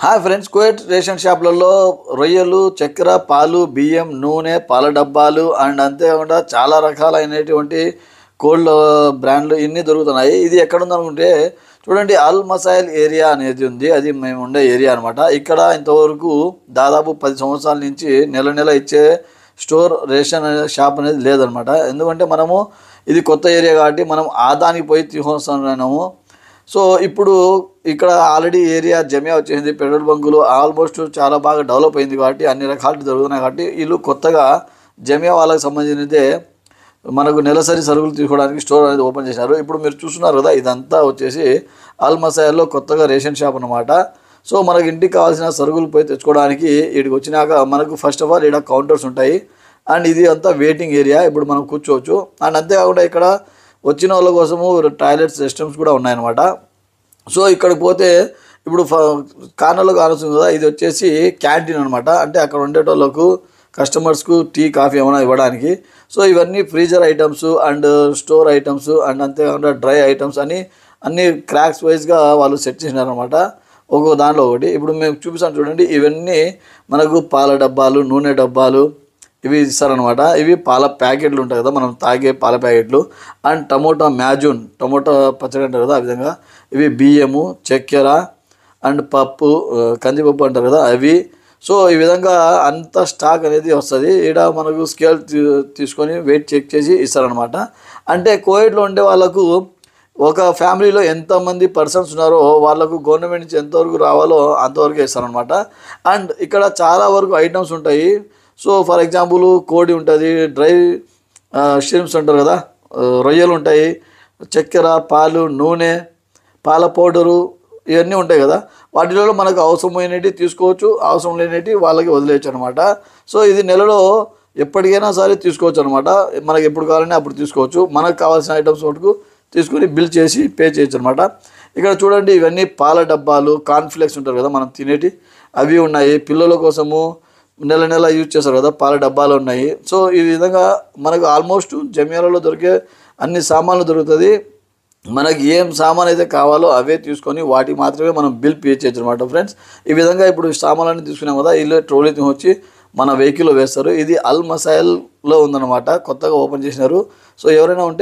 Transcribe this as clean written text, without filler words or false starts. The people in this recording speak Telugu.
హాయ్ ఫ్రెండ్స్, కువైట్ రేషన్ షాపులలో రొయ్యలు, చక్కెర, పాలు, బియ్యం, నూనె, పాల డబ్బాలు అండ్ అంతేకాకుండా చాలా రకాలైనటువంటి కోల్డ్ బ్రాండ్లు ఇన్ని దొరుకుతున్నాయి. ఇది ఎక్కడ ఉందనుకుంటే చూడండి, అల్ మసైల్ ఏరియా అనేది ఉంది. అది మేము ఉండే ఏరియా అనమాట. ఇక్కడ ఇంతవరకు దాదాపు 10 సంవత్సరాల నుంచి నెల ఇచ్చే స్టోర్ రేషన్ షాప్ అనేది లేదనమాట. ఎందుకంటే మనము ఇది కొత్త ఏరియా కాబట్టి మనం ఆదానికి పోయి తీసుకొస్తున్నాము. సో ఇప్పుడు ఇక్కడ ఆల్రెడీ ఏరియా జమియా వచ్చేసింది. పెట్రోల్ బంకులు ఆల్మోస్ట్ చాలా బాగా డెవలప్ అయింది కాబట్టి అన్ని రకాలు జరుగుతున్నాయి. కాబట్టి వీళ్ళు కొత్తగా జమియా వాళ్ళకి సంబంధించినదే మనకు నెలసరి సరుకులు తీసుకోవడానికి స్టోర్ అనేది ఓపెన్ చేశారు. ఇప్పుడు మీరు చూస్తున్నారు కదా, ఇదంతా వచ్చేసి అల్ మసైల్లో కొత్తగా రేషన్ షాప్ అనమాట. సో మనకి ఇంటికి కావాల్సిన సరుకులు పోయి తెచ్చుకోవడానికి ఇక్కడికి వచ్చినాక మనకు ఫస్ట్ ఆఫ్ ఆల్ ఇక్కడ కౌంటర్స్ ఉంటాయి. అండ్ ఇది అంతా వెయిటింగ్ ఏరియా. ఇప్పుడు మనం కూర్చోవచ్చు. అండ్ అంతేకాకుండా ఇక్కడ వచ్చిన వాళ్ళ కోసము టాయిలెట్స్, రెస్ట్రూమ్స్ కూడా ఉన్నాయన్నమాట. సో ఇక్కడికి పోతే ఇప్పుడు కార్నర్లో కానొస్తుంది కదా, ఇది వచ్చేసి క్యాంటీన్ అనమాట. అంటే అక్కడ ఉండేటోళ్ళకు కస్టమర్స్కు టీ, కాఫీ ఏమైనా ఇవ్వడానికి. సో ఇవన్నీ freezer items and store items and అంతేకాకుండా డ్రై ఐటమ్స్ అని అన్ని క్రాక్స్ వైజ్గా వాళ్ళు సెట్ చేసినారనమాట, ఒక్కో దాంట్లో ఒకటి. ఇప్పుడు మేము చూపిస్తాను చూడండి. ఇవన్నీ మనకు పాల డబ్బాలు, నూనె డబ్బాలు ఇవి ఇస్తారనమాట. ఇవి పాల ప్యాకెట్లు ఉంటాయి కదా, మనం తాగే పాల ప్యాకెట్లు. అండ్ టమోటా మ్యాజూన్, టమోటా పచ్చడి అంటారు కదా, ఆ విధంగా ఇవి బియ్యము, చక్కెర అండ్ పప్పు, కందిపప్పు అంటారు కదా అవి. సో ఈ విధంగా అంత స్టాక్ అనేది వస్తుంది. ఇక్కడ మనకు స్కేల్ తీసుకొని వెయిట్ చెక్ చేసి ఇస్తారనమాట. అంటే కోవిడ్లో ఉండే వాళ్ళకు ఒక ఫ్యామిలీలో ఎంతమంది పర్సన్స్ ఉన్నారో వాళ్ళకు గవర్నమెంట్ నుంచి ఎంతవరకు రావాలో అంతవరకు ఇస్తారనమాట. అండ్ ఇక్కడ చాలా వరకు ఐటమ్స్ ఉంటాయి. సో ఫర్ ఎగ్జాంపుల్ కోడి ఉంటుంది, డ్రై షిమ్స్ అంటారు కదా, రొయ్యలు ఉంటాయి, చక్కెర, పాలు, నూనె, పాల పౌడరు ఇవన్నీ ఉంటాయి కదా. వాటిలో మనకు అవసరమైనవి తీసుకోవచ్చు, అవసరం లేనివి వాళ్ళకి వదిలేయచ్చు అనమాట. సో ఇది నెలలో ఎప్పటికైనా సరే తీసుకోవచ్చు అనమాట. మనకి ఎప్పుడు కావాలంటే అప్పుడు తీసుకోవచ్చు. మనకు కావాల్సిన ఐటమ్స్ మటుకు తీసుకొని బిల్ చేసి పే చేయొచ్చు అనమాట. ఇక్కడ చూడండి, ఇవన్నీ పాల డబ్బాలు, కార్న్ఫ్లేక్స్ ఉంటారు కదా మనం తినేటి, అవి ఉన్నాయి. పిల్లల కోసము నెల యూజ్ చేస్తారు కదా, పాల డబ్బాలు ఉన్నాయి. సో ఈ విధంగా మనకు ఆల్మోస్ట్ జమియాలలో దొరికే అన్ని సామాన్లు దొరుకుతుంది. మనకి ఏం సామాన్ అయితే కావాలో అవే తీసుకొని వాటికి మాత్రమే మనం బిల్ పే చేయొచ్చు అనమాట ఫ్రెండ్స్. ఈ విధంగా ఇప్పుడు సామాన్లన్నీ తీసుకున్నాం కదా, వీళ్ళు ట్రోలీ వచ్చి మన వెహికల్లో వేస్తారు. ఇది అల్ మసైల్లో ఉందన్నమాట, కొత్తగా ఓపెన్ చేసినారు. సో ఎవరైనా ఉంటే